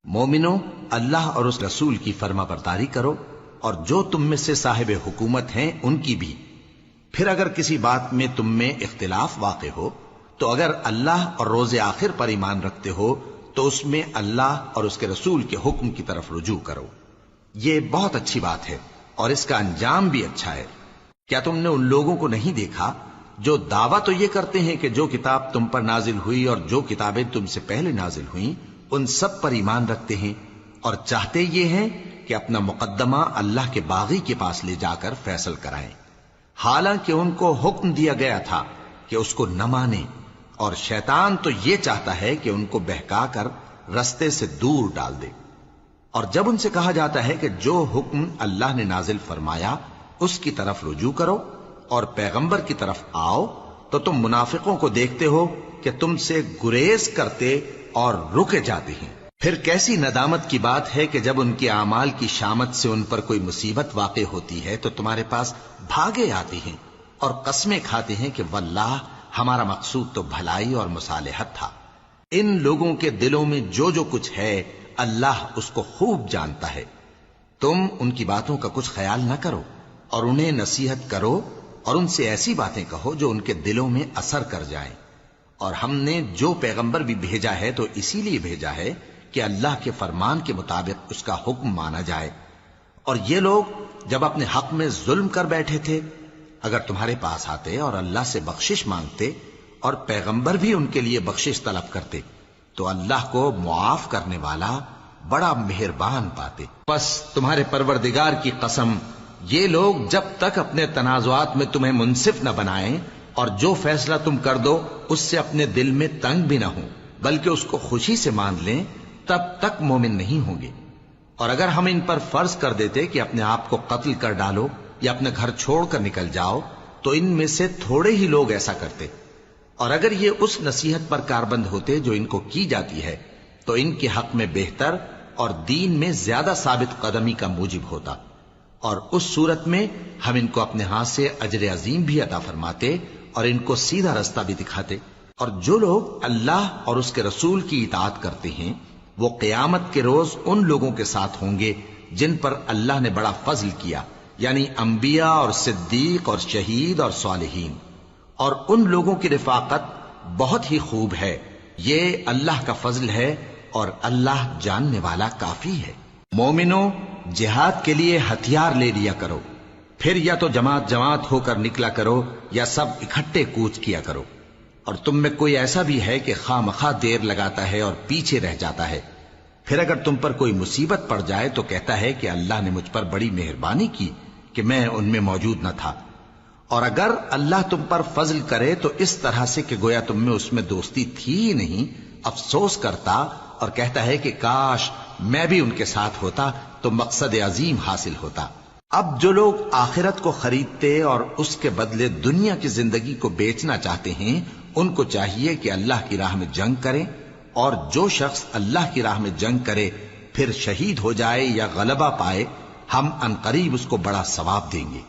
مومنو، اللہ اور اس رسول کی فرما برداری کرو، اور جو تم میں سے صاحب حکومت ہیں ان کی بھی۔ پھر اگر کسی بات میں تم میں اختلاف واقع ہو تو اگر اللہ اور روز آخر پر ایمان رکھتے ہو تو اس میں اللہ اور اس کے رسول کے حکم کی طرف رجوع کرو۔ یہ بہت اچھی بات ہے اور اس کا انجام بھی اچھا ہے۔ کیا تم نے ان لوگوں کو نہیں دیکھا جو دعویٰ تو یہ کرتے ہیں کہ جو کتاب تم پر نازل ہوئی اور جو کتابیں تم سے پہلے نازل ہوئیں ان سب پر ایمان رکھتے ہیں، اور چاہتے یہ ہیں کہ اپنا مقدمہ اللہ کے باغی کے پاس لے جا کر فیصل کرائیں، حالانکہ ان کو حکم دیا گیا تھا کہ اس کو نہ مانیں، اور شیطان تو یہ چاہتا ہے کہ ان کو بہکا کر رستے سے دور ڈال دے۔ اور جب ان سے کہا جاتا ہے کہ جو حکم اللہ نے نازل فرمایا اس کی طرف رجوع کرو اور پیغمبر کی طرف آؤ، تو تم منافقوں کو دیکھتے ہو کہ تم سے گریز کرتے اور رکے جاتے ہیں۔ پھر کیسی ندامت کی بات ہے کہ جب ان کے اعمال کی شامت سے ان پر کوئی مصیبت واقع ہوتی ہے تو تمہارے پاس بھاگے آتے ہیں اور قسمیں کھاتے ہیں کہ واللہ ہمارا مقصود تو بھلائی اور مصالحت تھا۔ ان لوگوں کے دلوں میں جو جو کچھ ہے اللہ اس کو خوب جانتا ہے۔ تم ان کی باتوں کا کچھ خیال نہ کرو اور انہیں نصیحت کرو اور ان سے ایسی باتیں کہو جو ان کے دلوں میں اثر کر جائیں۔ اور ہم نے جو پیغمبر بھی بھیجا ہے تو اسی لیے بھیجا ہے کہ اللہ کے فرمان کے مطابق اس کا حکم مانا جائے۔ اور یہ لوگ جب اپنے حق میں ظلم کر بیٹھے تھے، اگر تمہارے پاس آتے اور اللہ سے بخشش مانگتے اور پیغمبر بھی ان کے لیے بخشش طلب کرتے تو اللہ کو معاف کرنے والا بڑا مہربان پاتے۔ پس تمہارے پروردگار کی قسم، یہ لوگ جب تک اپنے تنازعات میں تمہیں منصف نہ بنائیں اور جو فیصلہ تم کر دو اس سے اپنے دل میں تنگ بھی نہ ہوں بلکہ اس کو خوشی سے مان لیں، تب تک مومن نہیں ہوں گے۔ اور اگر ہم ان پر فرض کر دیتے کہ اپنے آپ کو قتل کر ڈالو یا اپنے گھر چھوڑ کر نکل جاؤ تو ان میں سے تھوڑے ہی لوگ ایسا کرتے، اور اگر یہ اس نصیحت پر کاربند ہوتے جو ان کو کی جاتی ہے تو ان کے حق میں بہتر اور دین میں زیادہ ثابت قدمی کا موجب ہوتا، اور اس صورت میں ہم ان کو اپنے ہاتھ سے اجر عظیم بھی عطا فرماتے اور ان کو سیدھا رستہ بھی دکھاتے۔ اور جو لوگ اللہ اور اس کے رسول کی اطاعت کرتے ہیں وہ قیامت کے روز ان لوگوں کے ساتھ ہوں گے جن پر اللہ نے بڑا فضل کیا، یعنی انبیاء اور صدیق اور شہید اور صالحین، اور ان لوگوں کی رفاقت بہت ہی خوب ہے۔ یہ اللہ کا فضل ہے اور اللہ جاننے والا کافی ہے۔ مومنو، جہاد کے لیے ہتھیار لے لیا کرو، پھر یا تو جماعت جماعت ہو کر نکلا کرو یا سب اکٹھے کوچ کیا کرو۔ اور تم میں کوئی ایسا بھی ہے کہ خواہ مخواہ دیر لگاتا ہے اور پیچھے رہ جاتا ہے، پھر اگر تم پر کوئی مصیبت پڑ جائے تو کہتا ہے کہ اللہ نے مجھ پر بڑی مہربانی کی کہ میں ان میں موجود نہ تھا۔ اور اگر اللہ تم پر فضل کرے تو اس طرح سے کہ گویا تم میں اس میں دوستی تھی ہی نہیں، افسوس کرتا اور کہتا ہے کہ کاش میں بھی ان کے ساتھ ہوتا تو مقصد عظیم حاصل ہوتا۔ اب جو لوگ آخرت کو خریدتے اور اس کے بدلے دنیا کی زندگی کو بیچنا چاہتے ہیں ان کو چاہیے کہ اللہ کی راہ میں جنگ کریں، اور جو شخص اللہ کی راہ میں جنگ کرے پھر شہید ہو جائے یا غلبہ پائے، ہم عنقریب اس کو بڑا ثواب دیں گے۔